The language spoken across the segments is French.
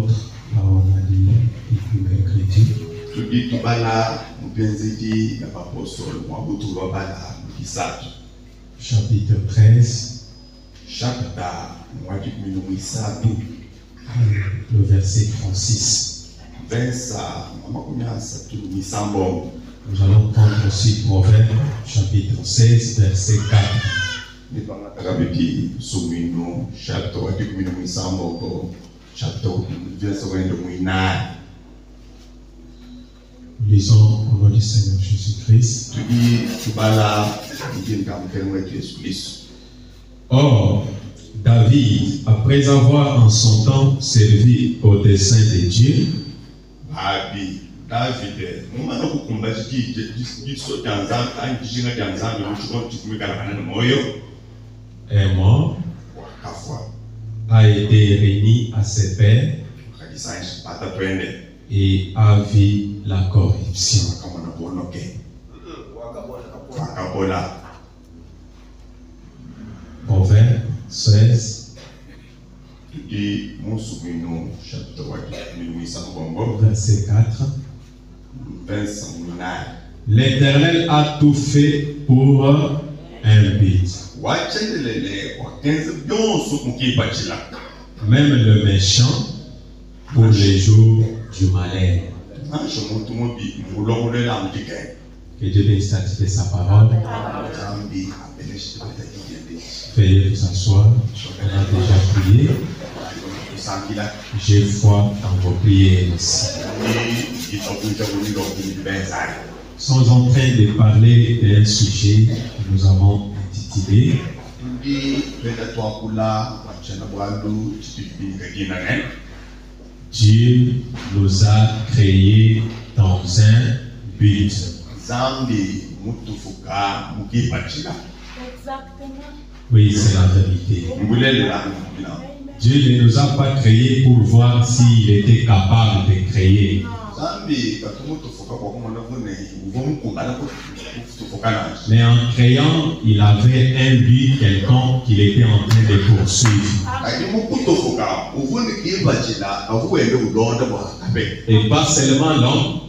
l'autre, là on a dit depuis mercredi. Chapitre 13, le verset 36. Nous allons prendre aussi Proverbe, chapitre 16, verset 4. Lisons au nom du Seigneur Jésus-Christ. Or, David, après avoir en son temps servi au dessein de Dieu, est mort, a été réuni à ses pères et a vu la corruption. Proverbe 16, verset 4. L'Éternel a tout fait pour un but. Même le méchant pour les jours du malheur. Que Dieu bénisse sa parole. Veuillez vous asseoir. On a déjà prié. J'ai foi dans vos prières ici. Nous sommes en train de parler d'un sujet que nous avons intitulé Dieu nous a créés dans un but. Oui, c'est la vérité. Dieu ne nous a pas créés pour voir s'il était capable de créer. Mais en créant, il avait un but quelconque qu'il était en train de poursuivre. Et pas seulement l'homme,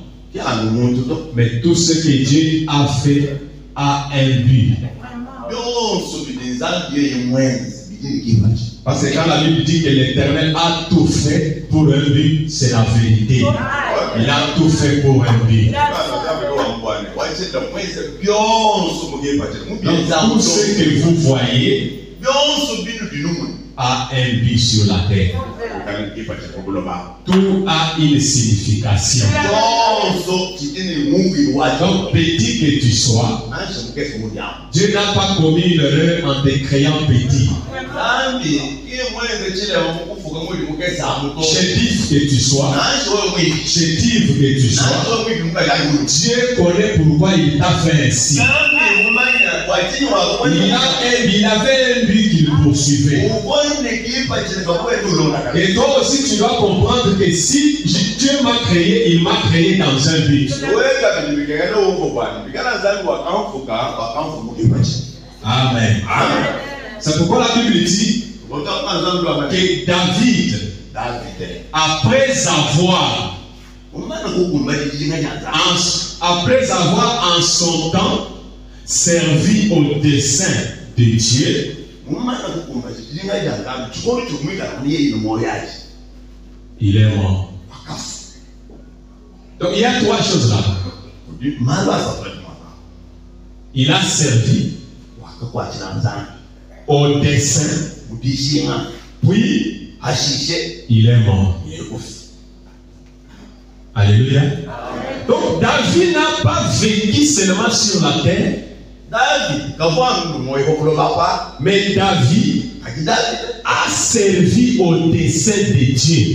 mais tout ce que Dieu a fait a un but. Parce que quand la Bible dit que l'Éternel a tout fait pour un but, c'est la vérité. Il a tout fait pour un but. Donc tout ce que vous voyez a un but sur la terre. Tout a une signification. Donc petit que tu sois, Dieu n'a pas commis une erreur en te créant petit. Chétif que tu sois, chétif que tu sois, Dieu connaît pourquoi il t'a fait ainsi. Il avait un but qu'il poursuivait. Et toi aussi tu dois comprendre que si Dieu m'a créé, il m'a créé dans un but. Amen. C'est pourquoi la Bible dit que David, après avoir en son temps servi au dessein de Dieu, il est mort. Donc il y a trois choses là. Il a servi au dessein, puis il est mort. Alléluia. Donc David n'a pas vécu seulement sur la terre, mais David a servi au dessein de Dieu.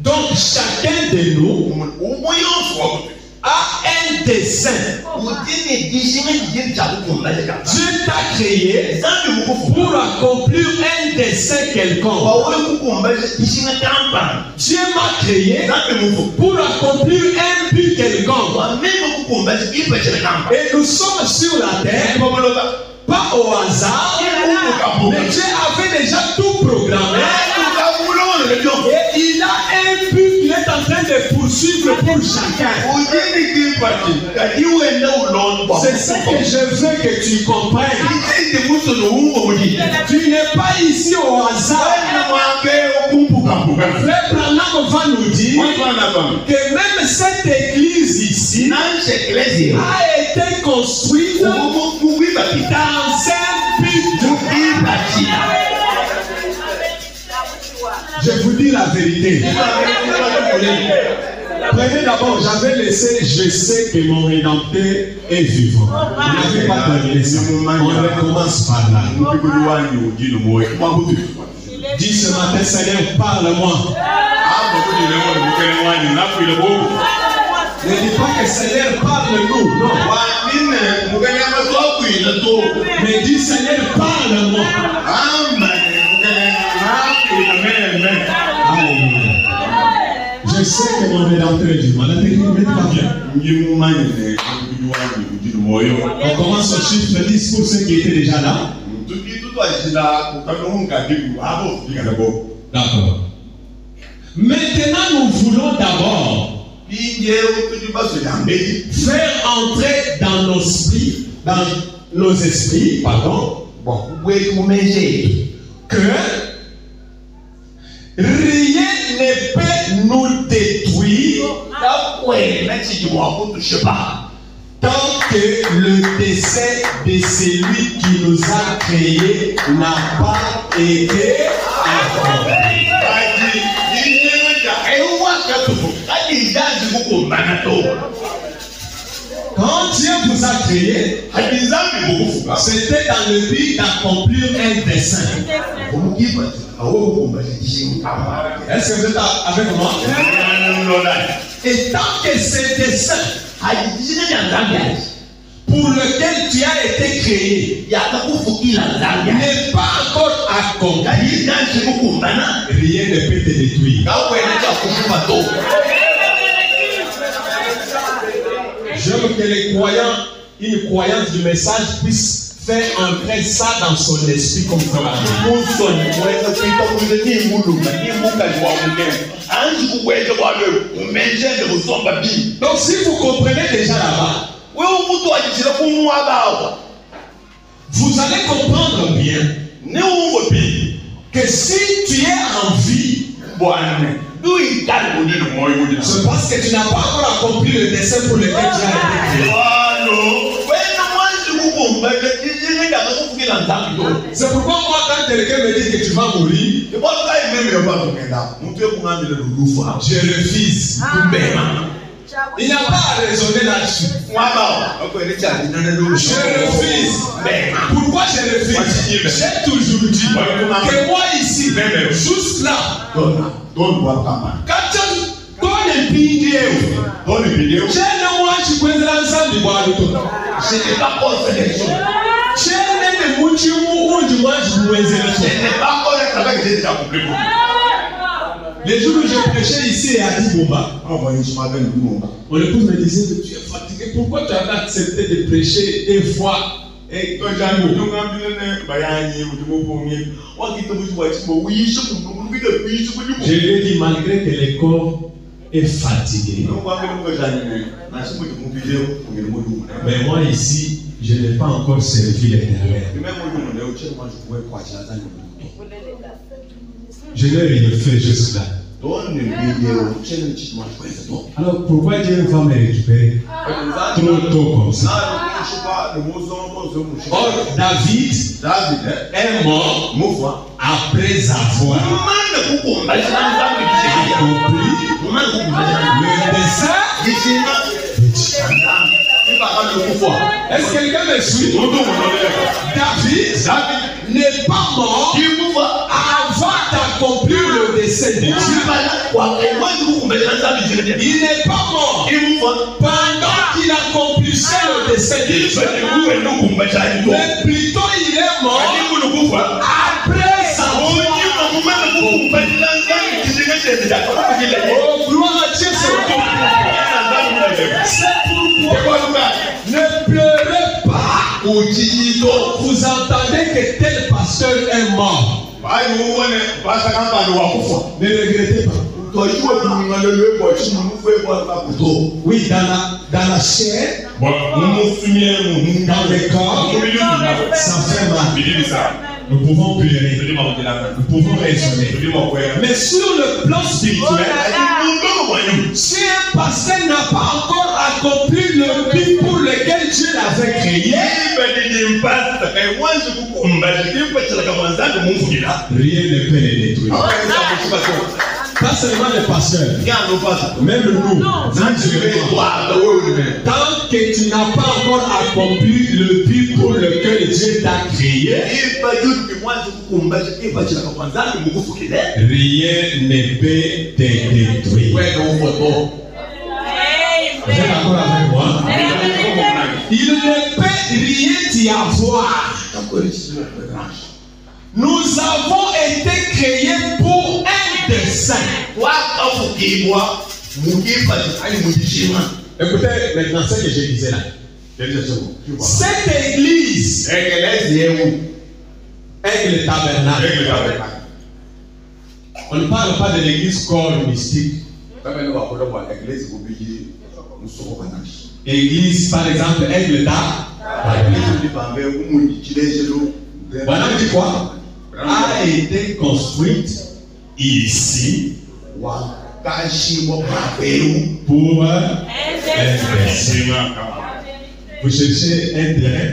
Donc chacun de nous a un dessein. Dieu t'a créé pour accomplir un dessein quelconque. Dieu m'a créé pour accomplir un but quelconque. Et nous sommes sur la terre, pas au hasard, mais Dieu avait déjà tout programmé Et il a un but qu'il est en train de poursuivre pour chacun. C'est ça que je veux que tu comprennes. Tu n'es pas ici au hasard. Frère Branham va nous dire que même cette église ici a été construite dans un but. Je vous dis la vérité. Prenez d'abord, j'avais laissé, je sais que mon Rédempteur est vivant. On n'avait pas terminé ça. On recommence par là. Dis ce matin, Seigneur, parle-moi. Ne dis pas que Seigneur, parle-nous. Non. Mais dis Seigneur, parle-moi. Alléluia. Je sais que mon Rédempteur est vivant. La technique n'est pas bien. On commence au chiffre 10 pour ceux qui étaient déjà là. D'accord. Maintenant, nous voulons d'abord faire entrer dans nos esprits, que rien ne peut nous détruire tant que le décès de celui qui nous a créés n'a pas été accompli. Quand Dieu vous a créé, c'était dans le but d'accomplir un dessein. Est-ce que vous êtes avec moi? Et tant que ce dessein pour lequel tu as été créé n'est pas encore accompli, rien ne peut te détruire. J'aime que les croyants, une croyance du message puisse faire entrer ça dans son esprit comme ça. Donc si vous comprenez déjà là-bas, vous allez comprendre bien que si tu es en vie, c'est parce que tu n'as pas encore accompli le dessein pour lequel tu as été créé. C'est pourquoi moi, quand quelqu'un me dit que tu vas mourir, je refuse. Il n'y a pas à raisonner là-dessus. Je refuse. Pourquoi je refuse? J'ai toujours dit que moi ici, juste là, quand tu vidéo, je n'ai pas consolation. Je n'ai pas consolation. Les jours où je prêchais ici à Adibomba, mon épouse me disait que tu es fatigué. Pourquoi tu as accepté de prêcher des fois? Et je lui ai dit, malgré que le corps est fatigué, mais moi ici, je n'ai pas encore servi l'Éternel. Je l'ai rien fait jusque là. Alors pourquoi Dieu va me récupérer trop tôt comme ça? Or, David est mort après avoir accompli le dessein. Est-ce que quelqu'un me suit? David n'est pas mort avant d'accomplir le dessein de Dieu. Il n'est pas mort pendant qu'il accomplissait le dessein de Dieu. Mais plutôt il est mort après sa mort. Oh, gloire à Dieu, c'est pourquoi ne pleurez pas. Vous entendez que tel pasteur est mort. Ne regrettez pas. Oui, dans la chair, dans le corps, ça fait mal. Nous pouvons pleurer, nous pouvons raisonner. Mais sur le plan spirituel, si un pasteur n'a pas encore accompli le but pour lequel Dieu l'avait créé, rien ne peut les détruire. Pas seulement les pasteurs, même nous. Tant que tu n'as pas encore accompli le but pour lequel Dieu t'a créé, rien ne peut te détruire. Vous êtes d'accord avec moi? Il ne peut rien t'y avoir. Nous avons été créés pour un dessein. Écoutez maintenant ce que je disais là. Cette église est le tabernacle. On ne parle pas de l'église corps mystique. Église par exemple aigle d'art. Voilà dit quoi? A été construite ici pour un dessein. Vous cherchez un terrain.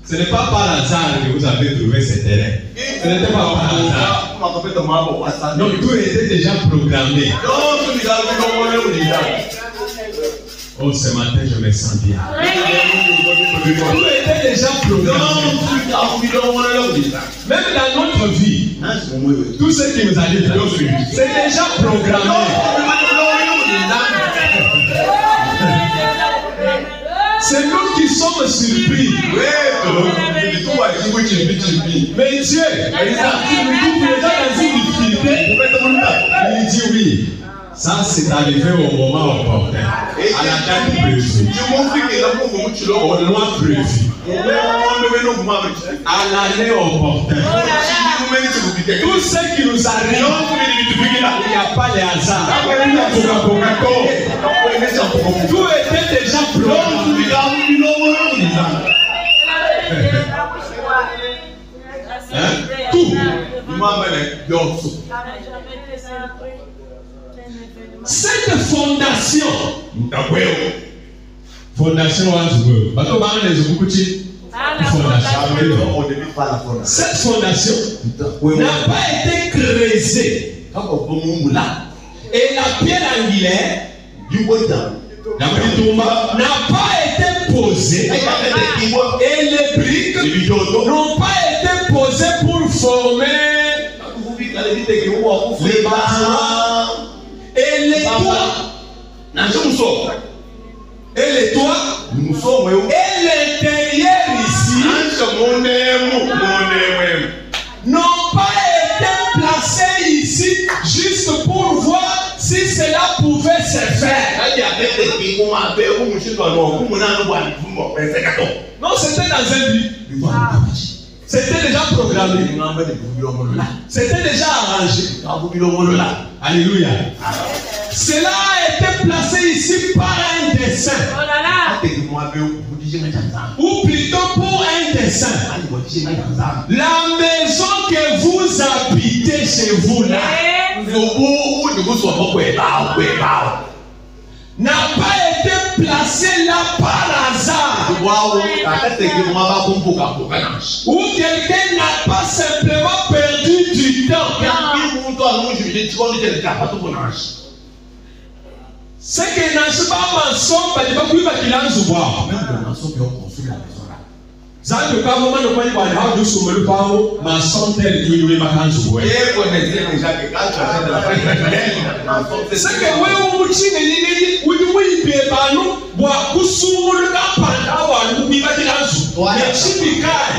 Ce n'est pas par hasard que vous avez trouvé ce terrain. Ce n'était pas par hasard. Donc tout était déjà programmé. Oh, ce matin, je me sens bien. Tout était déjà programmé. Même dans notre vie, tout ce qui nous arrive, c'est déjà programmé. C'est nous qui sommes surpris. Mais Dieu, il nous trouve déjà dans une difficulté. Il dit oui. Ça, c'est arrivé au moment opportun, à la date prévue, au mois prévu, à l'année opportune. Tout ce qui nous arrive, il n'y a pas de hasard. Tout était déjà programmé. Tout. Cette fondation, cette fondation n'a pas été creusée et la pierre angulaire n'a pas été posée et les briques n'ont pas été posées pour former les bâtiments. Et les toits, et l'intérieur ici n'ont pas été placés ici juste pour voir si cela pouvait se faire. Non, c'était dans un but. C'était déjà programmé. C'était déjà arrangé. Alléluia. Cela a été placé ici par un dessein. Ou plutôt pour un dessein. La maison que vous habitez chez vous là n'a pas été placé là par hasard. Ou quelqu'un n'a pas simplement perdu du temps. C'est que n'a pas maçon, pas de bakui bakilan zuwa. Ça ne pas moment de quoi il va avoir du soumelu pao maçon tel que il va kanzu. C'est que oui ou chine ni oui be banu wa kusumulu ka panda wa ni bakilanzu. Ya chibikai.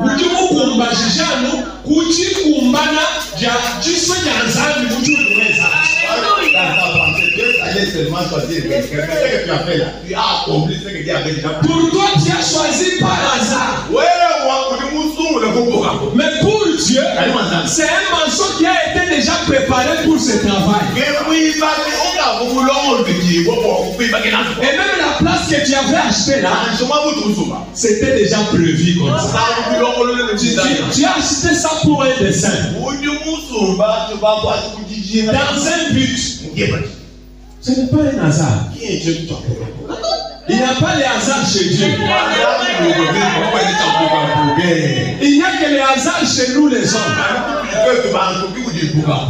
Uji mukumba jijanu kuchi kumbana ja jiso nyanzani mujulu weza. Pour toi, tu as choisi par hasard. Mais pour Dieu, c'est un manchon qui a été déjà préparé pour ce travail. Et même la place que tu avais achetée là, c'était déjà prévu comme ça. Tu as acheté ça pour un dessein. Dans un but. Ce n'est pas un hasard. Il n'y a pas de hasard chez Dieu. Il n'y a que les hasards chez nous les hommes.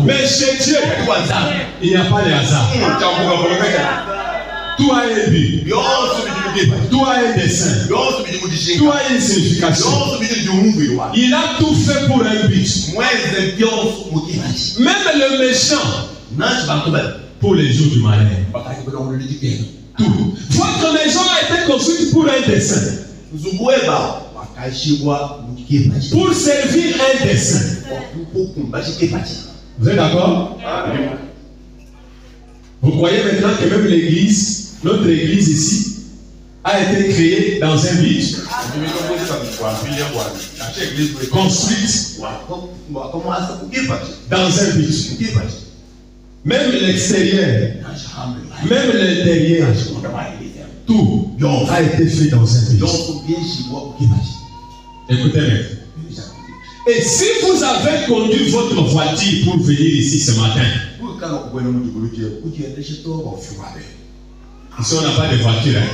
Mais chez Dieu, il n'y a pas de hasard. Tout a un but. Tout a un dessein. Tout a une signification. Il a tout fait pour un but. Même le méchant, pour les jours du malheur. Tout. Votre maison a été construite pour un dessein. Pour servir un dessein. Vous êtes d'accord? Vous croyez maintenant que même l'église, notre église ici, a été créée dans un but, construite dans un but. Même l'extérieur, même l'intérieur, tout a été fait dans un but. Écoutez-moi. Et si vous avez conduit votre voiture pour venir ici ce matin, ici on n'a pas de voiture, hein?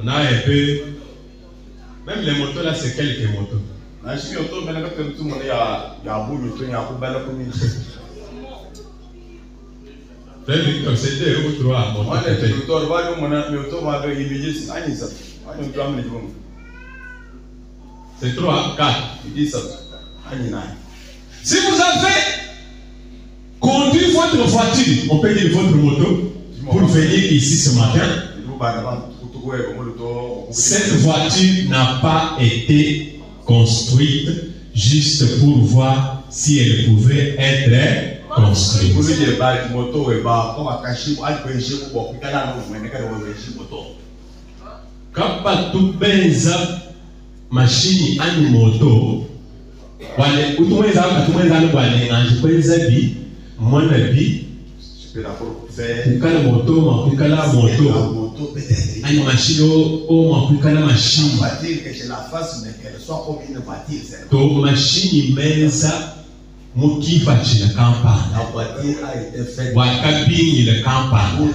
On a un peu, même les motos là, c'est quelques motos. C'est 2 ou 3 motos. C'est 3, 4. Si vous avez conduit votre voiture, on peut dire votre moto, pour venir ici ce matin, cette voiture n'a pas été construite juste pour voir si elle pouvait être construite. Quand tu benza machine ani moto, wale utumweza wale nanje kwenza bi mwana bi kukala moto makukala moto ani machine o makukala machine to machine meza mukifa china kampani wakabinyi le kampani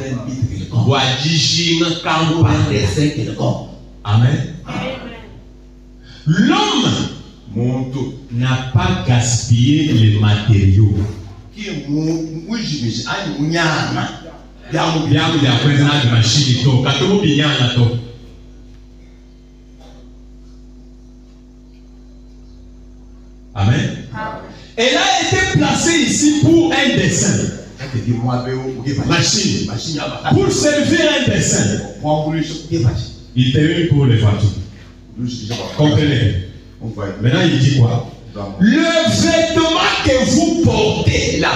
wajishinga kampani. Amen. L'homme n'a pas gaspillé les matériaux. Amen. Elle a été placée ici pour un dessein. Machine. Pour servir un dessein. Il termine pour les voitures. Comprenez? Maintenant, il dit quoi? Le vêtement que vous portez là,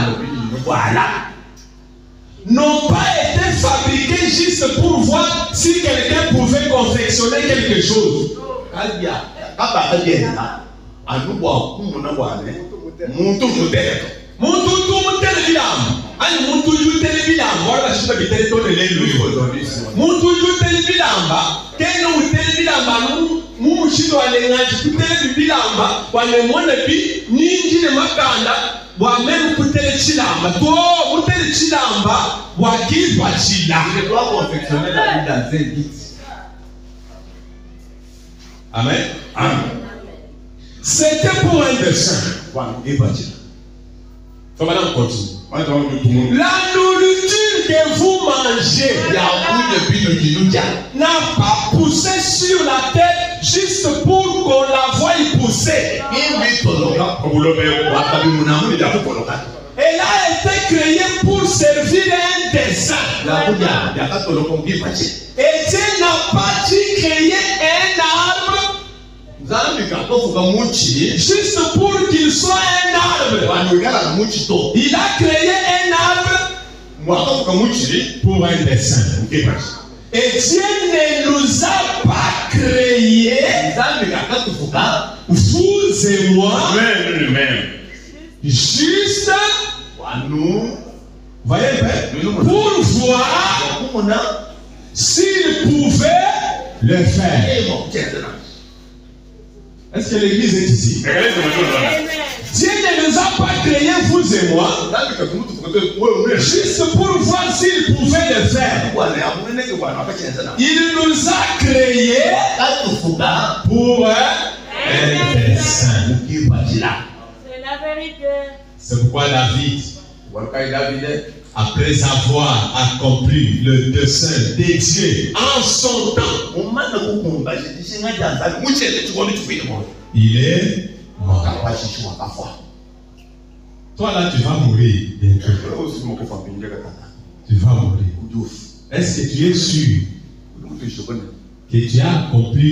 voilà, n'ont pas été fabriqués juste pour voir si quelqu'un pouvait confectionner quelque chose. Mushindo walengaji kutele bilamba walemona bi ninji ne makanda wa même kutele chilamba to kutele chilamba wa kizwa chila. Je dois confectionner la vie dans un but. Amen. Amen. C'était pour un dessein. Faut maintenant continuer. La nourriture que vous mangez n'a pas poussé sur la tête juste pour qu'on la voie pousser. Elle a été créée pour servir un dessein. Et Dieu n'a pas créé un arbre juste pour qu'il soit un arbre. Il a créé un arbre pour un dessein. Et Dieu ne nous a pas créé vous et moi, nous-mêmes, juste, nous, voyez, pour voir s'il pouvait le faire. Est-ce que l'église est ici? Dieu ne nous a pas créés, vous et moi, juste pour voir s'il pouvait le faire. Il nous a créés pour un dessein. C'est la vérité. C'est pourquoi David, après avoir accompli le dessein de Dieu en son temps, il est mort. Toi là, tu vas mourir bientôt. Tu vas mourir. Est-ce que tu es sûr que tu as accompli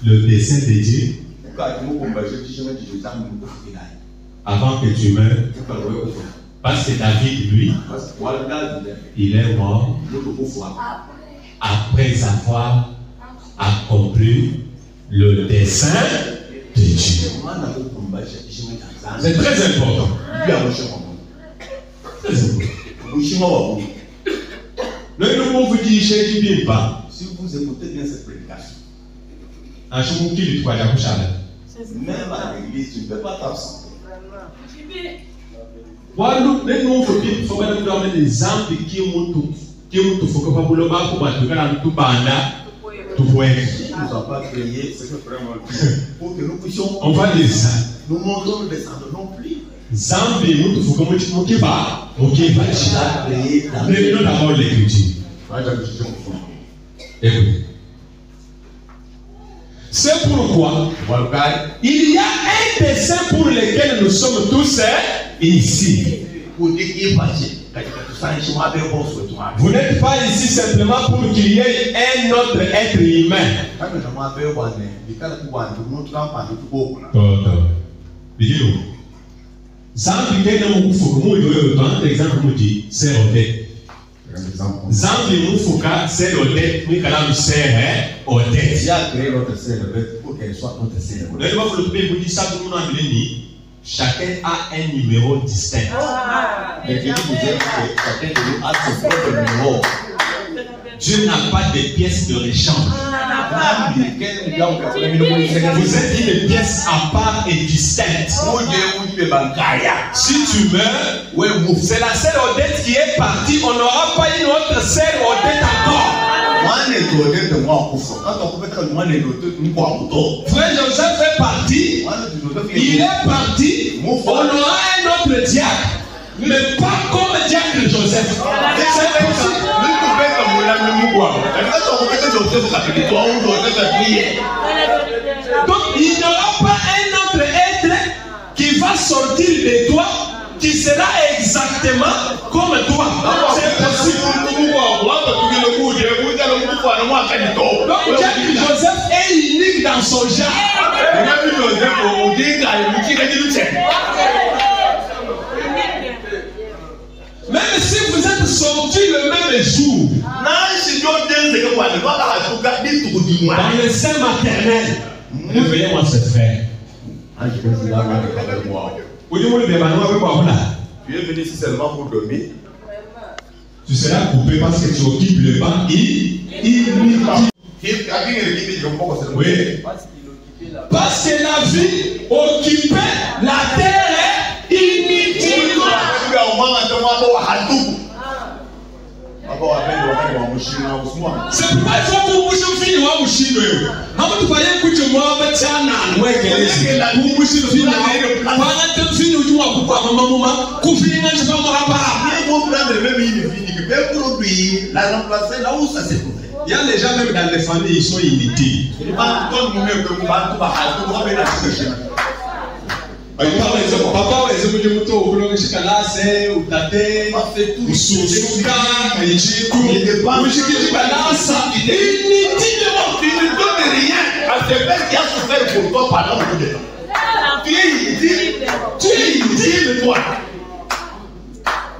le dessein de Dieu avant que tu meurs? Parce que David, lui, il est mort après avoir accompli le dessein de Dieu. C'est très important. Très important. Le nouveau vous dit, je ne dis pas. Si vous écoutez bien cette prédication, même à l'église, tu ne peux pas t'absenter. Pour que nous puissions, on va dire ça. Nous montrons le descendant non plus. Zambi, nous faut que nous kiba, ok, mais nous d'abord l'écriture. C'est pourquoi il y a un dessein pour lequel nous sommes tous ici. Vous n'êtes pas ici simplement pour qu'il y ait un autre être humain. Zambi kena mukufuka muyo yoto exemple mudi c'est Odette. Zambi mufuka c'est Odette, mais quand même c'est Odette. Il a créé notre sœur Odette pour qu'elle soit notre sœur. Chacun a un numéro distinct. Mais Dieu nous dit que chacun de nous a son propre numéro. Dieu n'a pas de pièces de rechange. Vous êtes une pièce à part et distincte. Si tu meurs, c'est la sœur Odette qui est partie. On n'aura pas une autre sœur Odette encore. Frère Joseph est parti. Il est parti. On aura un autre diacre. Mais pas comme diacre Joseph. C'est possible. Donc il n'y aura pas un autre être qui va sortir de toi qui sera exactement comme toi. C'est possible. Donc Joseph est unique dans son genre. Même si vous êtes sortis le même jour, dans le sein maternel, réveillez-moi ce frère. Tu es venu ici seulement pour dormir. Tu seras coupé parce que tu occupes le banc. Oui. Parce que la vie occupait la terre inutilement. C'est pourquoi il faut que vous fini wa mushino yo. Hapo tupaye kucho mwaba chana nwekelezi. Mushino fini bana te fini ujua kwa mama kufina nje kama hapa. Il y a les gens même dans les familles ils sont inutiles. Papa wewe mtu ukulongesha kalase utate ususuka mejiku ushikiji balasa inutilement tu ne donnes rien à ce père qui a souffert pour toi pendant beaucoup de temps. Tu es inutile toi.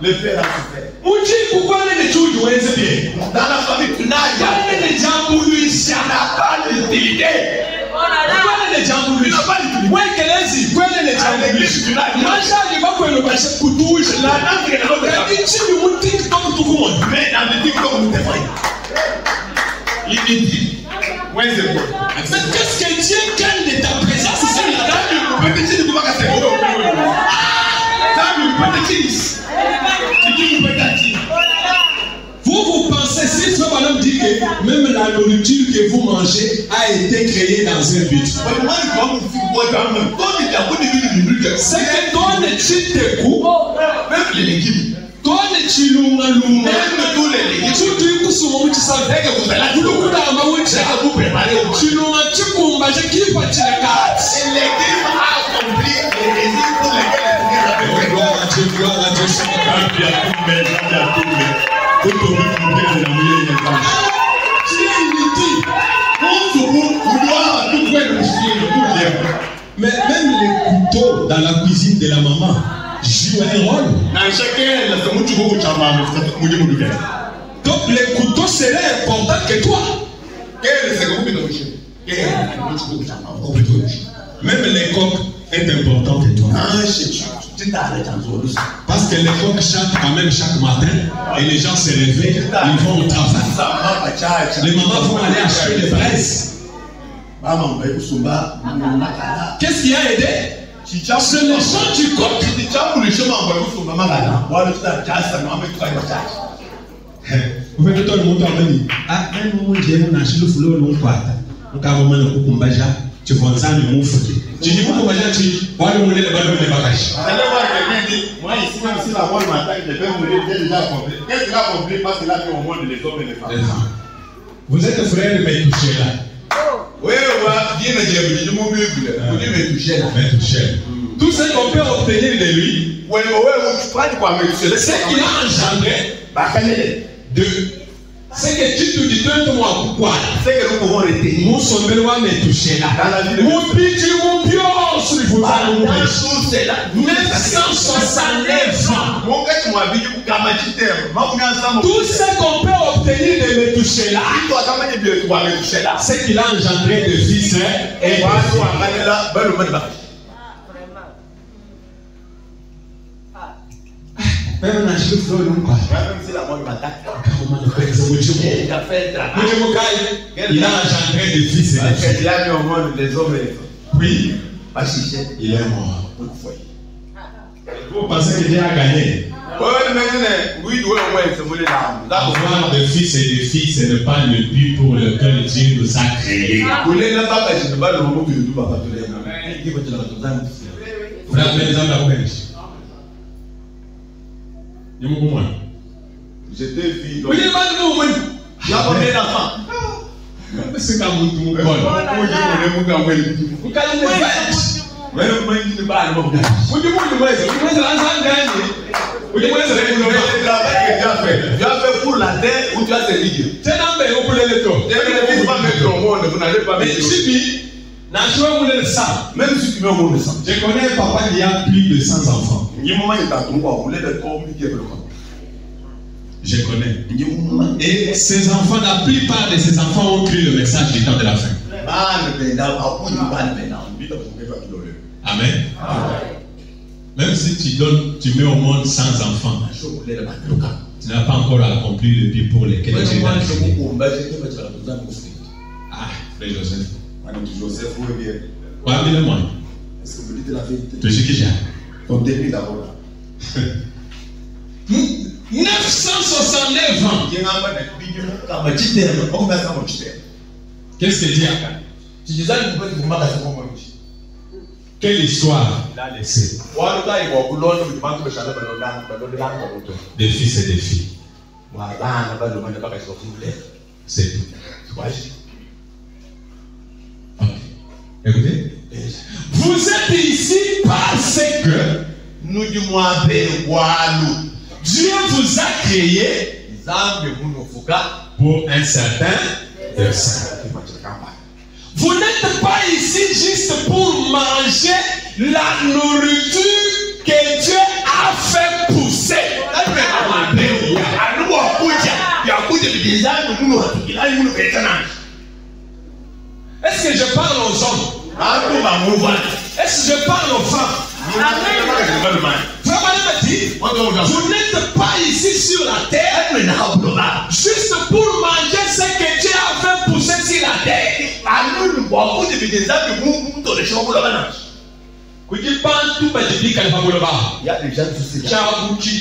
Le père a souffert. Uji pourquoi les chuju wenze bien. Dans la famille tu n'as jamais les gens pour lui ça n'a pas d'utilité. Pourquoi les les jambes. Il n'a pas dit. Ouais, quel est-ce? Quel est les jambes? Macha, il va quoi le bâcher pour touche. La dame qui est là, il dit, tu me TikTok tout le monde. mais dans le TikTok, vous témoignez. Il dit, ouais, c'est bon. Mais qu'est-ce que Dieu gagne de ta présence? C'est la dame. Petit, tu ne peux pas casser. Vous pensez, si ce bonhomme dit que même la nourriture que vous mangez a été créée dans un but. C'est que donne tu te coups, même les légumes, donne tu lunga lunga, même tous les légumes, tu dis que ce moment tu sais que vous allez vous préparer, tu lunga tu kumba, je kiffe tu la carte. les légumes accomplis les désirs pour lesquels Gloire à Dieu, gloire à Dieu. Mais même les couteaux dans la cuisine de la maman jouent un rôle. Donc les couteaux seraient importants que toi. Même les coques est important que toi. Parce que les coques chantent quand même chaque matin et les gens se réveillent, ils vont au travail. Les mamans vont aller acheter les braises. Qu'est-ce qui a aidé? C'est le chant du coq. Vous faites tout le monde en venir. Ah, même moi, j'ai mon acheté le flot, non, quoi. Donc, à un moment, le coucou, tu vois ça, le mot foutu. Tu dis, pourquoi tu vois le monde de ballon de bagages? Moi, ici, même si la voix m'attaque, je peux mourir, j'ai déjà compris. Qu'est-ce qu'il a compris? Parce que là, on montre les hommes et les femmes. Vous êtes frère, mais touché là. Oui, bien le diable, vous dites me toucher là. Mais touché. Tout ce qu'on peut obtenir de lui, c'est qu'il a engendré de. C'est que tu te dis, donne-moi pourquoi. C'est que nous pouvons retenir. Nous sommes loin de toucher là. Mon petit, mon pion, sur le voisin, mon petit. 969 ans. Tout ce qu'on peut obtenir de me toucher là, c'est qu'il a engendré de fils et de filles. Même on a acheté le flot, non quoi. Même si la mort m'attaque. Il a engendré des fils et des filles. Il a mis au monde des hommes et des femmes. Oui. Il est mort. Vous pensez que Dieu a gagné? Avoir des fils et des filles, ce n'est pas le but pour lequel Dieu nous a créés. Frère, mais nous avons J'étais fille. Oui, il y a combien d'enfants? C'est comme mon bon. Tu as fait pour la terre ou tu as servi. C'est un peu pour les lettres. Tu ne pas mettre au monde, vous n'allez pas mettre. Même si tu mets au monde de sang. Je connais un papa qui a plus de 100 enfants. Je connais. Et ces enfants, la plupart de ces enfants ont cru le message du temps de la fin. Amen. Même si tu mets au monde 100 enfants, tu n'as pas encore accompli le but pour lequel tu es créé. Ah, frère Joseph. Ouais, mais moi. Est-ce que vous dites la vérité? Tu sais qui j'ai? Ton début d'abord. 969 ans. Qu'est-ce que Dieu a fait? Quelle histoire il a laissé? Des fils et des filles. C'est tout. Okay. Écoutez. Vous êtes ici parce que nous Dieu vous a créé pour un certain dessein. Vous n'êtes pas ici juste pour manger la nourriture que Dieu a fait pousser. Est-ce que je parle aux hommes? Est-ce que je parle aux femmes? Vous n'êtes pas ici sur la terre juste pour manger ce que Dieu a fait pousser sur la terre. Il y a des gens qui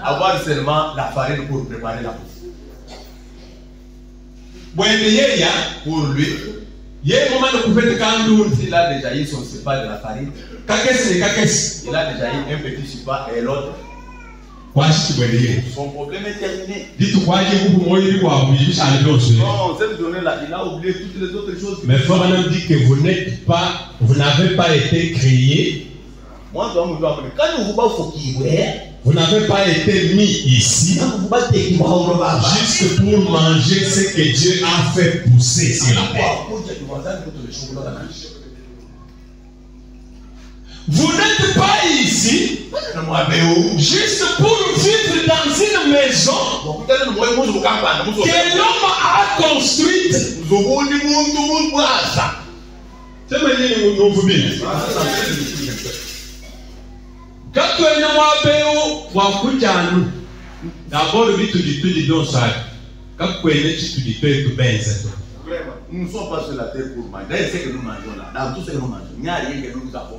avoir seulement la farine pour préparer la bouffe. Pour lui, il a déjà eu son repas de la farine. Il a déjà eu un petit repas et l'autre. Son problème est terminé. Non, cette journée-là, il a oublié toutes les autres choses. Mais Florian dit que vous n'avez pas été créé. Moi, Vous n'avez pas été mis ici juste pour manger ce que Dieu a fait pousser sur la terre. Vous n'êtes pas ici juste pour vivre dans une maison que l'homme a construite. Quand tu es d'abord, nous ne sommes pas sur la terre pour manger. D'ailleurs, c'est que nous mangeons là. Dans tout ce que nous mangeons, il n'y a rien que nous avons.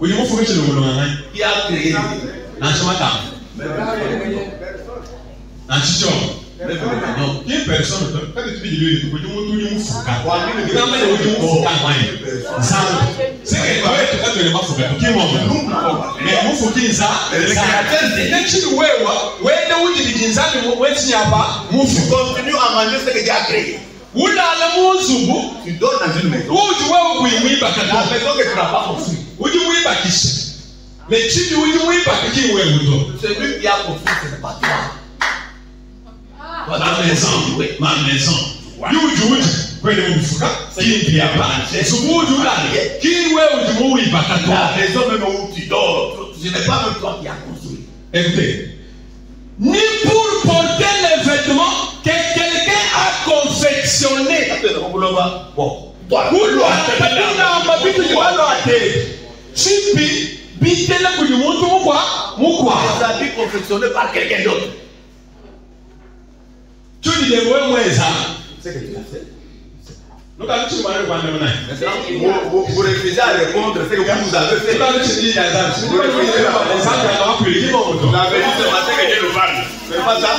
Qui a créé personne, quand tu dis continue à manger ce que Dieu a créé. Tu donnes dans une maison. La maison que tu n'as pas construite. Celui qui a construit, ce n'est pas toi. Ma maison. La maison même où tu dors, ce n'est pas même toi qui as construit. Écoutez, ni pour porter les vêtements que quelqu'un a confectionné. Bon. C'est confectionné par quelqu'un d'autre. Tu dis des mots, C'est que tu as fait. Vous refusez à répondre ce que vous avez fait. Vous avez dit ce matin que Dieu nous parle. C'est pas ça?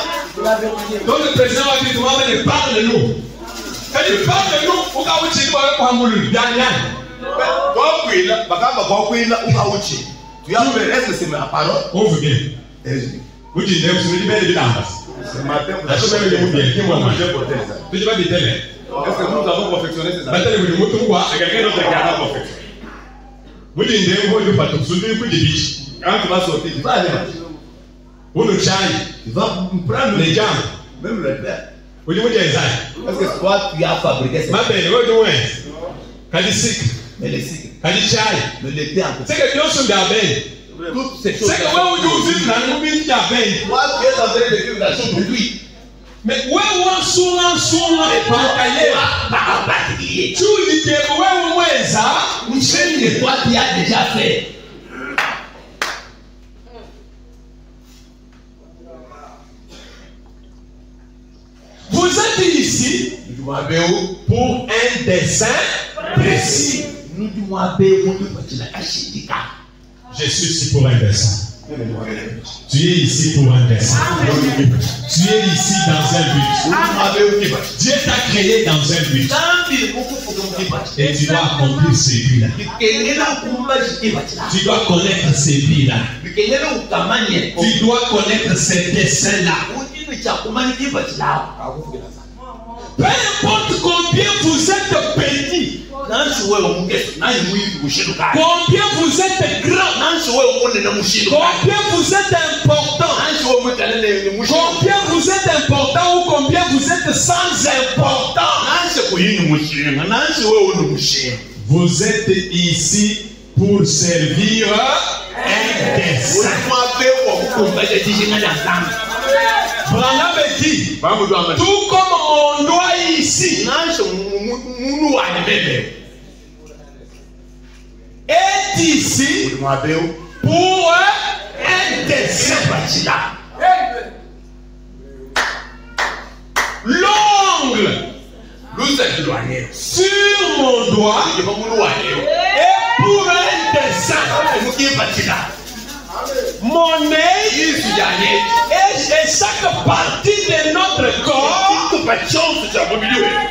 Donc le président va dire, parle-nous. Quand il parle-nous, on va vous dire, tu as fait, est-ce que c'est ma parole? Vous dites, vous dites, ce matin, vous avez est-ce que nous avons confectionné ces affaires? C'est quelqu'un d'autre qui a confectionné. Quand tu vas sortir, tu vas aller manger. Tu vas prendre les jambes, même le père. Est-ce que toi tu as fabriqué ça? Mais les cycles, mais les termes. C'est que Dieu se d'abeille. Toutes ces choses. C'est que moi, vous vivez dans le monde d'abeille. Toi, tu es en train de vivre la chose de lui. Mais où est-ce souvent particulier? Tu dis que où est ça? C'est que toi tu as déjà fait. Vous êtes ici pour un dessein précis. Je suis ici pour un dessein. Tu es ici pour un dessein. Tu es ici dans un but. Dieu t'a créé dans un but. Et tu dois accomplir ces buts-là. Tu dois connaître ces buts-là. Tu dois connaître ces desseins-là. Peu importe combien vous êtes petit, combien vous êtes grand, combien vous êtes important, combien vous êtes important ou combien vous êtes sans importance, vous êtes ici pour servir un dessein. Branham dit, tout comme mon doigt ici est ici pour un dessin. L'ongle sur mon doigt est pour un dessin. Mon œil et chaque partie de notre corps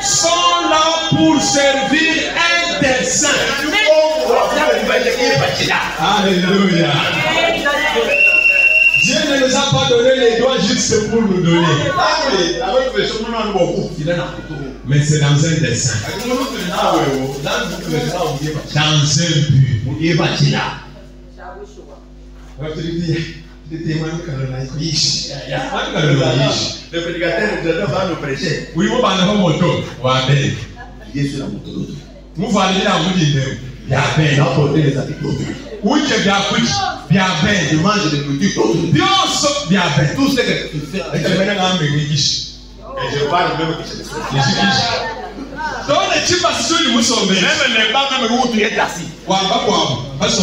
sont là pour servir un dessin. Alléluia. Dieu ne nous a pas donné les doigts juste pour nous donner. Mais c'est dans un dessin. Dans un but. Le prédicateur va nous prêcher. Oui, vous parlez de moto. Il est sur la moto. Vous parlez de la moto. Bien, il a porté les habits d'autrui. Oui, bien, bien, Je mange des produits d'autrui. bien, Tout ce que tu fais. Et je parle même que je le fais. Donc, les types de vous sont bien. Même les bancs, même où tu es assis. Pour les autres, ce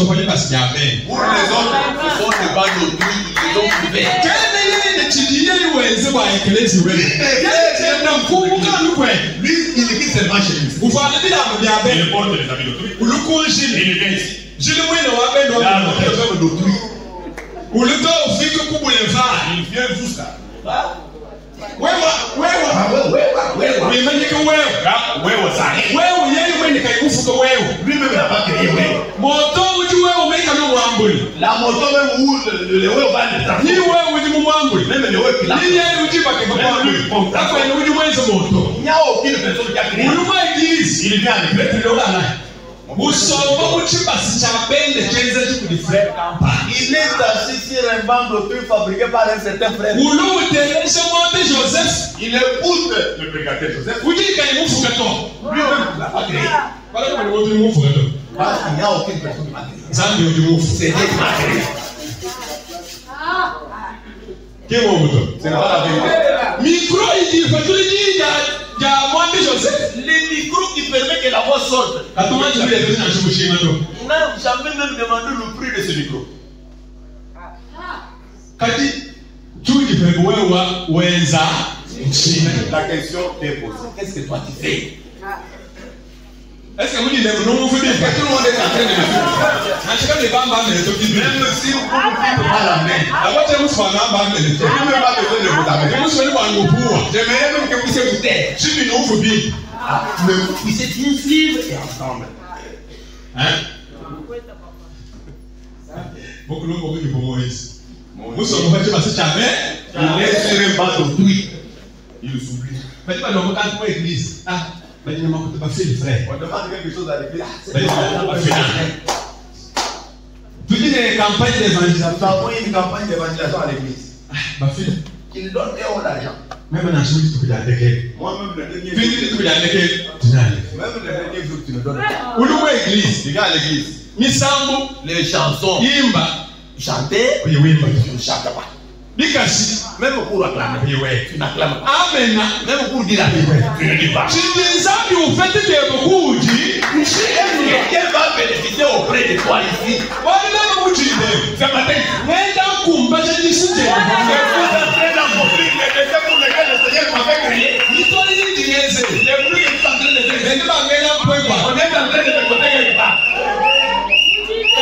sont des bancs d'autrui, ils ont couvert. Lui, il quitte seulement chez lui. Vous parlez de la Il porte les habits d'autrui. Ou le congé. Il vient ici. Je le vois dans la main d'autrui. Ou le temps au fait que pour les femmes. Il vient jusqu'à. Oui, mais il que lui-même n'a pas créé moto la moto même où le va le transporter. Même le qui l'a. Il n'y a aucune personne qui a créé. Il vient avec il est assis sur un banc d'autrui fabriqué par un certain frère. Il épouse le prédicateur Joseph. Lui-même ne l'a pas créé. Parce qu'il n'y a aucune personne qui l'a créé. C'est Dieu qui m'a créé. C'est pas la vérité. Les micros qui permettent que la voix sorte. Il n'a jamais même demandé le prix de ce micro. La question est posée. Qu'est-ce que toi tu fais? Est-ce que vous dites que tout le monde est en train de le faire? Même si vous ne faites pas la main, vous n'avez pas besoin de vous amener. J'aimerais même que vous vous taisiez. Mais vous puissiez bien suivre et ensemble. Beaucoup de gens qui vont ici. Nous sommes pas passés jamais. Il est sur un banc d'autrui. Il le s'oublie. Mais tu vas dans mon église. Mais il ne m'a pas fait le frère. On demande quelque chose à l'église. Tu dis des campagnes d'évangélisation. Nous avons une campagne d'évangélisation à l'église. Il donne tellement d'argent. Même dans ce tu peux l'adhérer. Moi-même, le dernier tu peux l'adhérer. Même le dernier jour, tu ne donnes pas. Où nous l'église? Tu viens à l'église. Misambo. Les chansons. Imba. Chanter. Oui, oui, tu ne chantes pas. Dikasi. Même pour acclamer. Oui, oui. Tu n'acclames pas. Amen. Même pour dire la vérité. Tu ne dis pas. Si des amis ont fait que beaucoup dit. Quelqu'un va bénéficier auprès de toi ici. Ce matin, mais dans Kumba, j'ai dit si tu es en train d'en conflit, les décès pour lesquels le Seigneur m'avait créé. L'histoire est dit, les bruits sont en train de se faire. On est en train de se côté quelque part.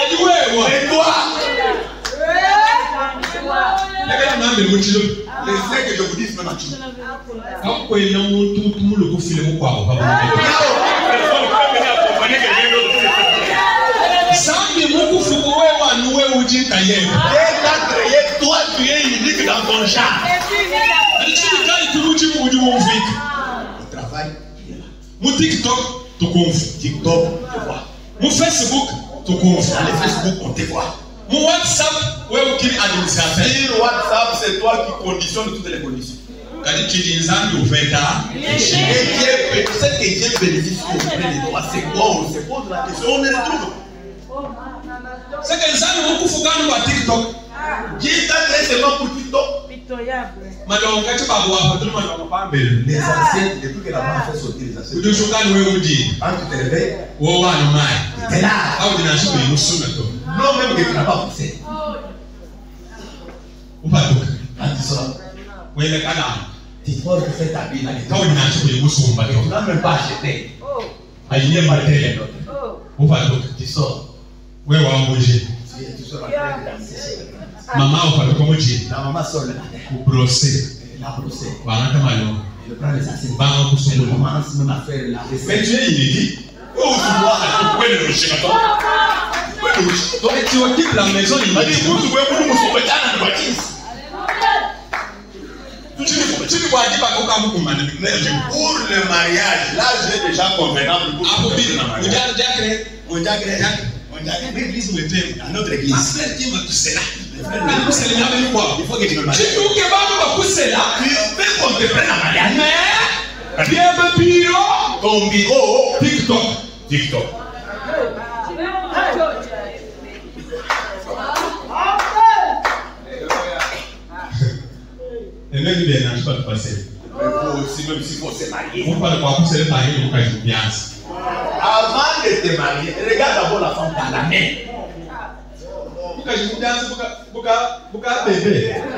Et toi? Laissez que je vous dise maintenant. Toi, tu es unique dans ton genre. Le travail, tu es là. Mon TikTok, tu confies. TikTok, tu vois. Mon Facebook, tu confies. Dans les Facebook, on te voit. Mon WhatsApp, ouais, ok, administrateur. Sur WhatsApp, c'est toi qui conditionne toutes les conditions. Quand tu dis que tu fais ça, ce que Dieu bénéficie auprès de toi, c'est quoi? On se pose la question, on le retrouve. C'est que ça, nous beaucoup focus sur TikTok. Dieu t'a créé seulement pour TikTok. impitoyable. Les anciens, depuis que la main a fait sauter les anciens, quand tu te réveilles, tu es là. Non, même que tu n'as pas poussé. Quand tu sors, tu peux faire ta vie là. Tu n'as même pas acheté. Tu sors. Tu sors en train de danser. Maman, La maman sort là. brosser. La brosser. Malon. Il prend les assiettes. Elle commence même à faire la vaisselle. Mais tu es inédit. Tu occupes la maison immédiatement. Pour le mariage, là j'ai déjà convenable pour l'église me traite à notre église. Il faut que tu me maries. Tu veux qu'on te prenne en mariage. Ton bureau, TikTok. Et même il n'arrive pas de passer. Même s'il faut se marier. Avant de te marier, regarde d'abord la femme dans la main.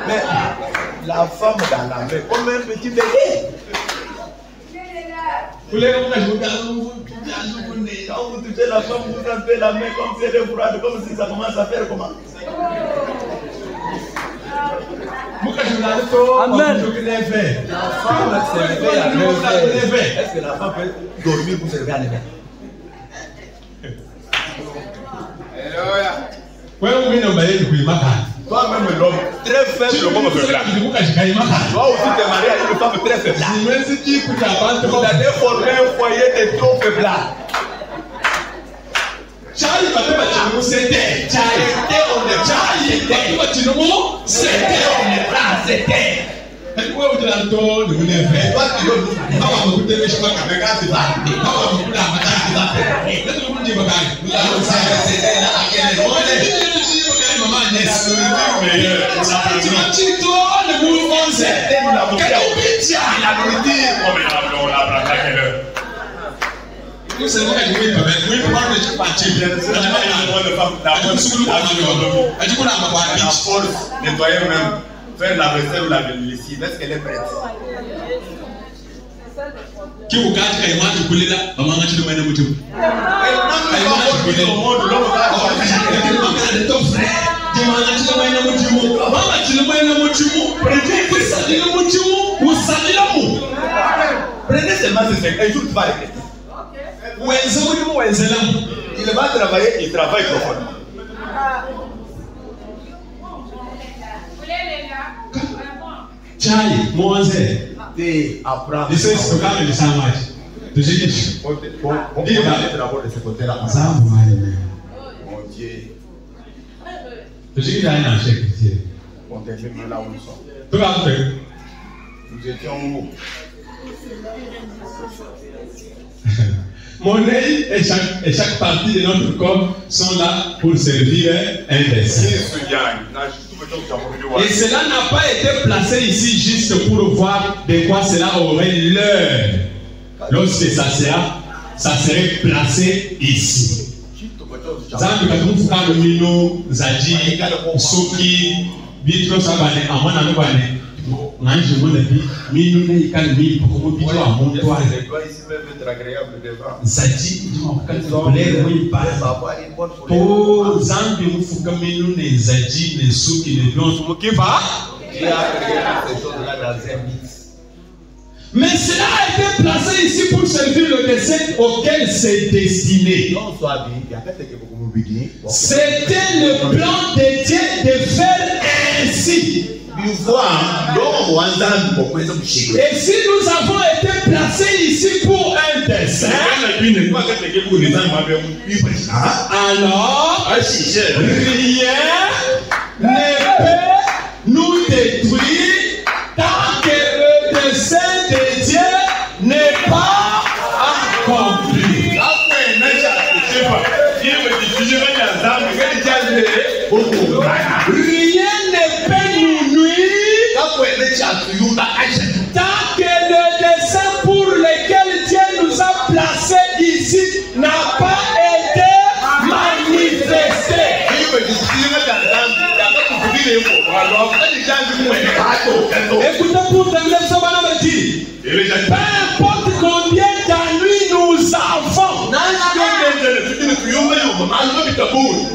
Mais la femme dans la main, comme un petit bébé. Quand vous touchez la femme, vous sentez la main comme si elle est froide, comme si ça commence à faire comment? Amen. La femme se réveille à 9h. Est-ce que la femme peut dormir pour se réveiller à 9h? Toi-même l'homme très faible comme faible. Toi aussi t'es marié à une femme très faible. Vous allez former un foyer de trop faible. Nettoyer même, faire la vaisselle ou la lessive, est-ce qu'elle est prête? Qui vous garde quand il m'a dit là, maman a dit le même motif. Prenez seulement ce secret, un jour tu vas regretter. Il va travailler, il travaille profondément. Chai, Moise. Et apprendre. This is to come in the sandwich. To take it. On va d'abord de ce côté-là. Mon Dieu. To take it down and check it here. On te fait là où nous sommes. To come back. Nous étions où? Mon œil et chaque partie de notre corps sont là pour servir un dessein. Et cela n'a pas été placé ici juste pour voir de quoi cela aurait l'heure. Lorsque ça serait placé ici. Zambi katumfuka lumino zaji soki bitro sabane amana nubane nanje mona bi minu ne ikalmi pokomo bitro amontwa zaji ndimo kalkulere mwipa po zambi mufuka minu ne zaji ne soki ne blonde mukiva Dieu a créé ces choses-là dans un mythe. Mais cela a été placé ici pour servir le dessein auquel c'est destiné. C'était le plan de Dieu de faire ainsi. Et si nous avons été placés ici pour un dessein, alors rien ne peut nous détruire tant que le dessein de Dieu n'est pas accompli. Rien ne peut nous nuire Tant que le dessein pour lequel Dieu nous a placés ici n'a pas été manifesté. Écoutez pour terminer ce bonhomme dit, peu importe combien d'années nous avons,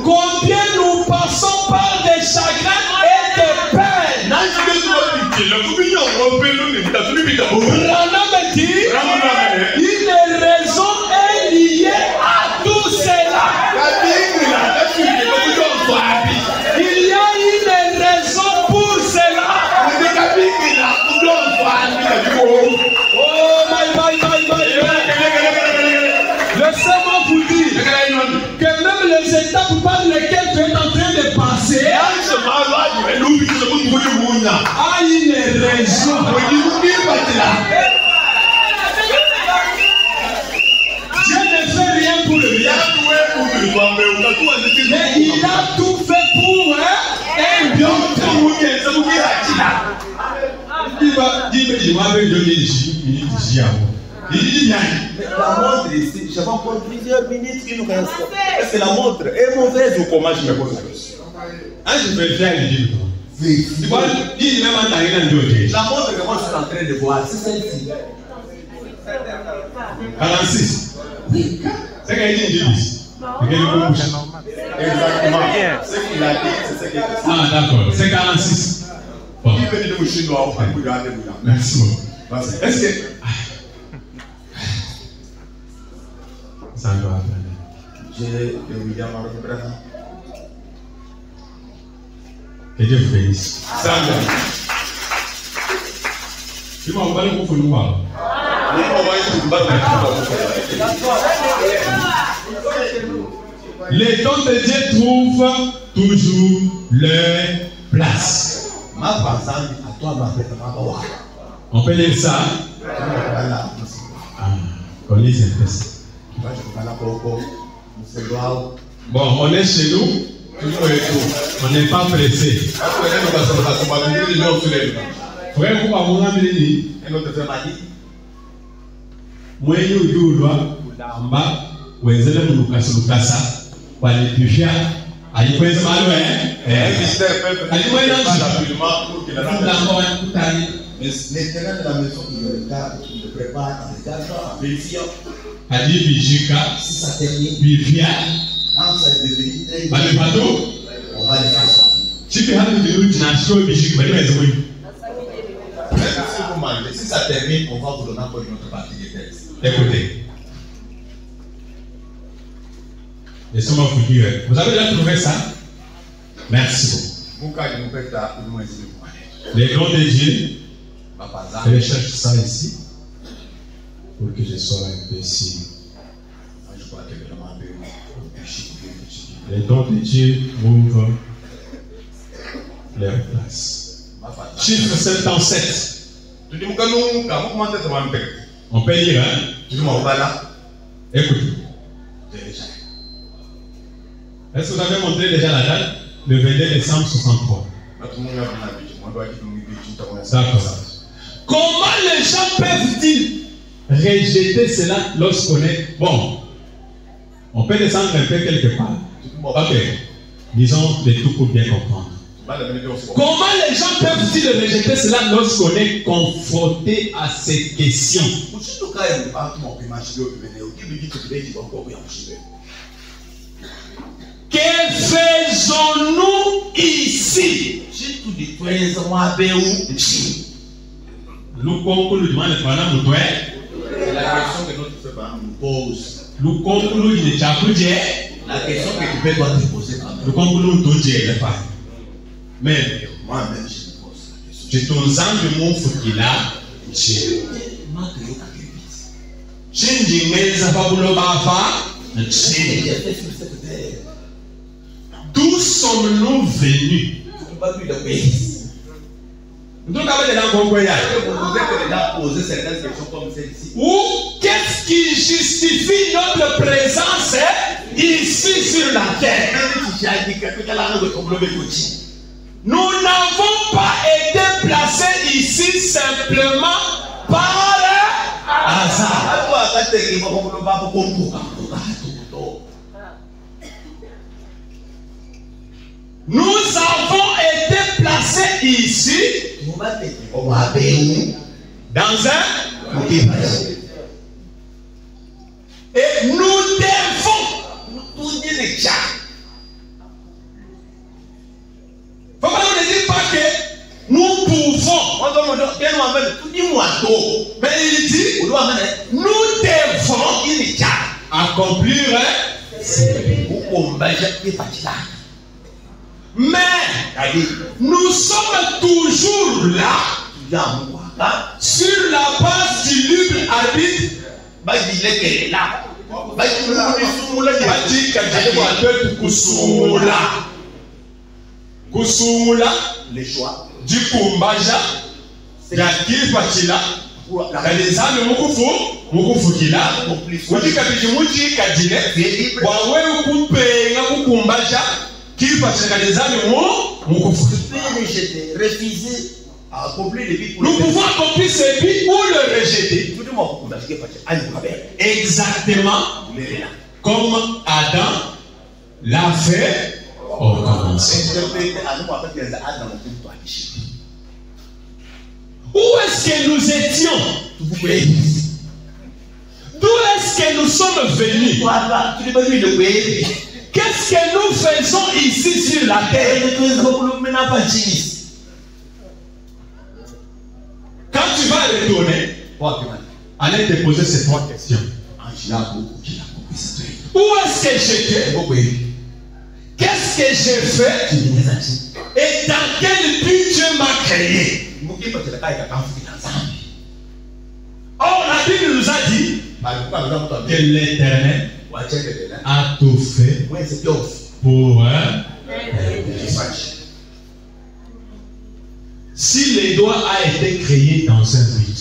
combien nous passons par des chagrins et des peines, Branham dit, une raison est liée à tout cela. Il y a une raison pour cela. Oh my. Laissez-moi vous dire que même les étapes par lesquelles tu es en train de passer a une raison. Dieu ne fait rien pour rien. Mais il a tout fait pour un bien. La montre ici, je vais encore plusieurs minutes qui nous restent. Est-ce que la montre est mauvaise ou comment je me pose la question? Je vais faire le livre. La montre que moi je suis en train de voir, c'est celle-ci. 46. C'est qu'il dit Exactement. Ce qu'il a dit, c'est ce qu'il a dit. Ah, d'accord. C'est 46. Bon. Merci beaucoup. Est-ce que. Ça doit apprendre. J'ai le William Arnaud. Que Dieu vous bénisse. Tu m'as envoyé pour nous voir. Les dons de Dieu trouvent toujours leur place. On peut dire ça. On lit cette texte. Bon, on est chez nous. On n'est pas pressé. Frère, vous avez mon ami. Moi, je dois amba wenzele mulukasa walipishia alikweza malo L'intérêt de la maison il prépare en vérifiant. Alibishika Si ça termine, bifia quand ça devient très bale bateau on va les faire sortir. chipi hadi biruti na show bishika bale weze wewe. Si ça termine, on va vous donner encore une autre partie des textes. Écoutez. Laissez-moi vous dire. Vous avez déjà trouvé ça? Merci beaucoup. Les dons de Dieu. Je cherche ça ici. Pour que je sois un peu ici. Les dons de Dieu ouvrent leur place. Chiffre 77. On peut lire, hein? Écoutez. Est-ce que vous avez montré déjà la date? Le 22 décembre 63. D'accord. Comment les gens peuvent-ils rejeter cela lorsqu'on est bon? On peut descendre un peu quelque part. Ok. Disons le tout pour bien comprendre. Comment les gens peuvent-ils rejeter cela lorsqu'on est confronté à ces questions? Que faisons-nous ici? Nous concluons la question que notre frère nous pose. Nous concluons la question que tu peux toi te poser quand même. Nous concluons tout Dieu. Mais moi-même je me pose la question. Je te de mon fukila. D'où sommes-nous venus? Ou qu'est-ce qui justifie notre présence ici sur la terre? Nous n'avons pas été placés ici simplement par hasard. Nous avons été placés ici dans un et nous devons pourquoi on ne dit pas que nous pouvons, mais il dit nous devons accomplir mais nous sommes toujours là sur la base du libre arbitre. Kusumula les choix du kumbaja ya kipachila kalizame mukufu kila utikabiji muchi kadile wawe ukupenga kukumbaja kipachila kalizame mukufu. Nous pouvons accomplir ce but ou le rejeter. Exactement comme Adam l'a fait au commencement. Où est-ce que nous étions? D'où est-ce que nous sommes venus? Qu'est-ce que nous faisons ici sur la terre? Quand tu vas retourner, allez te poser ces trois questions. Où est-ce que j'étais? Qu'est-ce que j'ai fait? Et dans quel but Dieu m'a créé? Or, la Bible nous a dit que l'Éternel a tout fait pour si les doigts a été créé dans un but,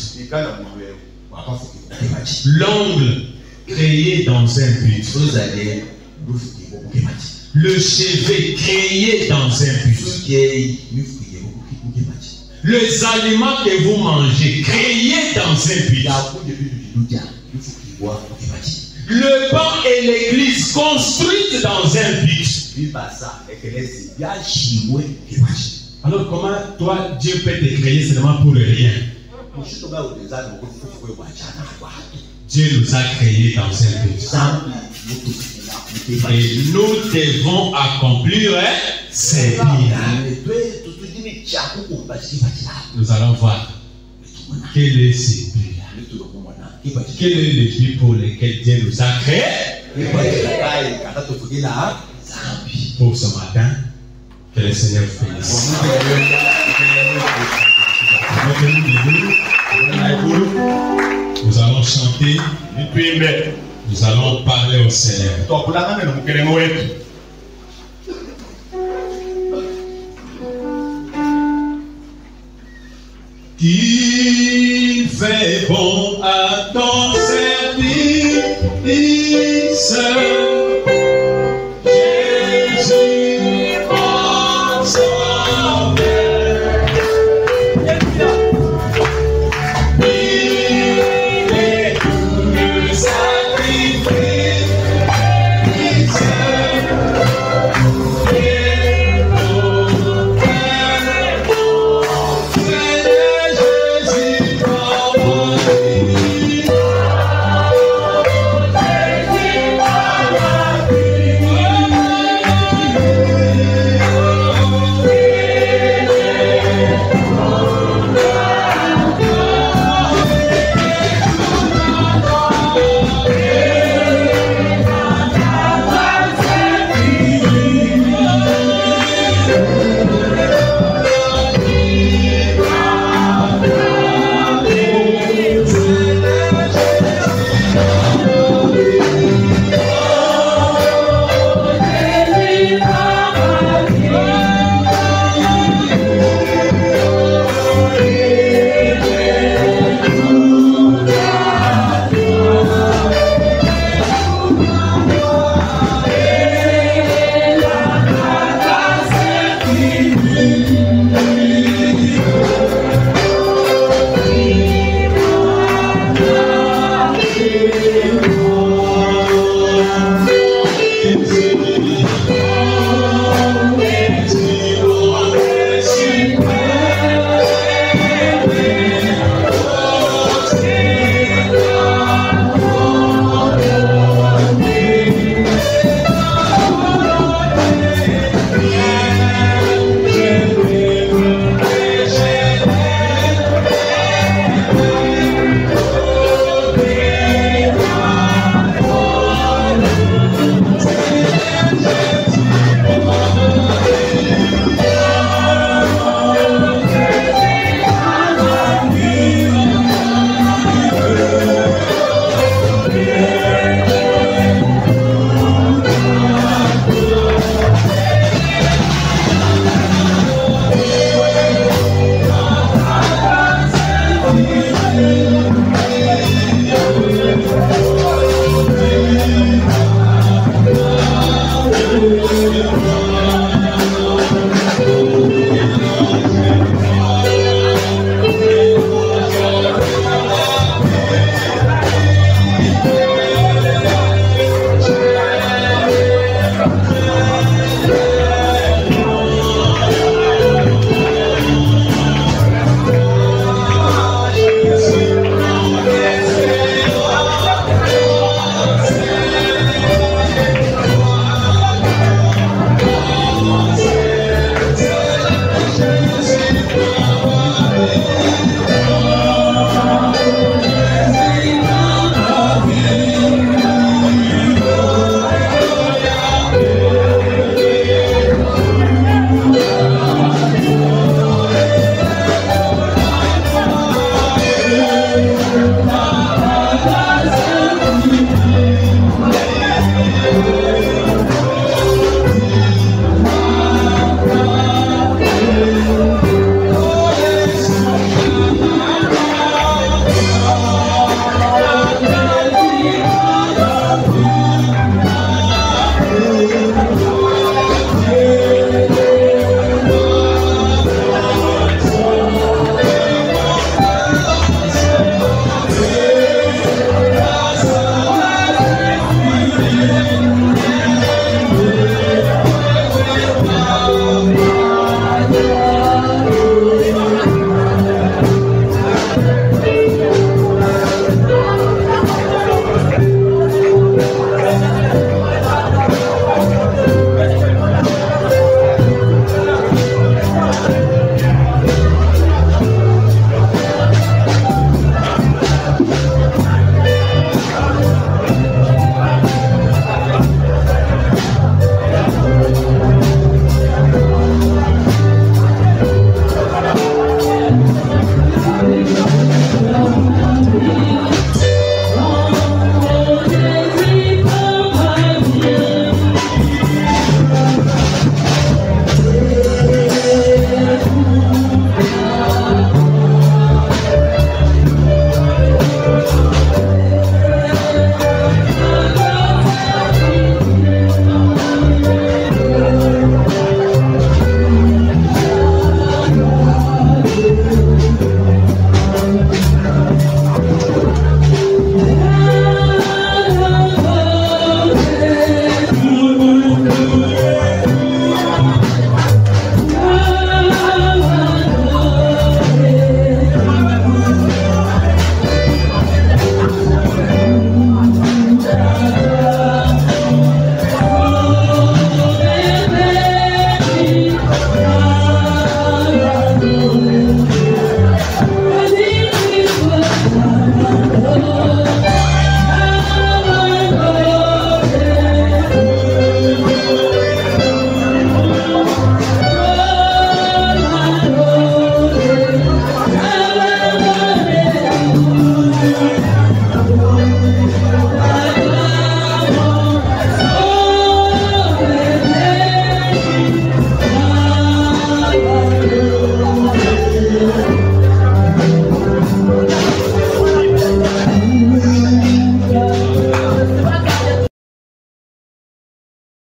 l'ongle créé dans un but, le chevet créé dans un but, les aliments que vous mangez créés dans un but, le banc et l'église construites dans un but. Alors comment toi Dieu peut te créer seulement pour rien? Dieu nous a créés dans un but. Et nous devons accomplir ces buts. Nous allons voir quel est ce but. Quel est le but pour lequel Dieu nous a créés? Pour ce matin, que le Seigneur vous bénisse. Nous allons chanter, nous allons parler au Seigneur. Qu'il fait bon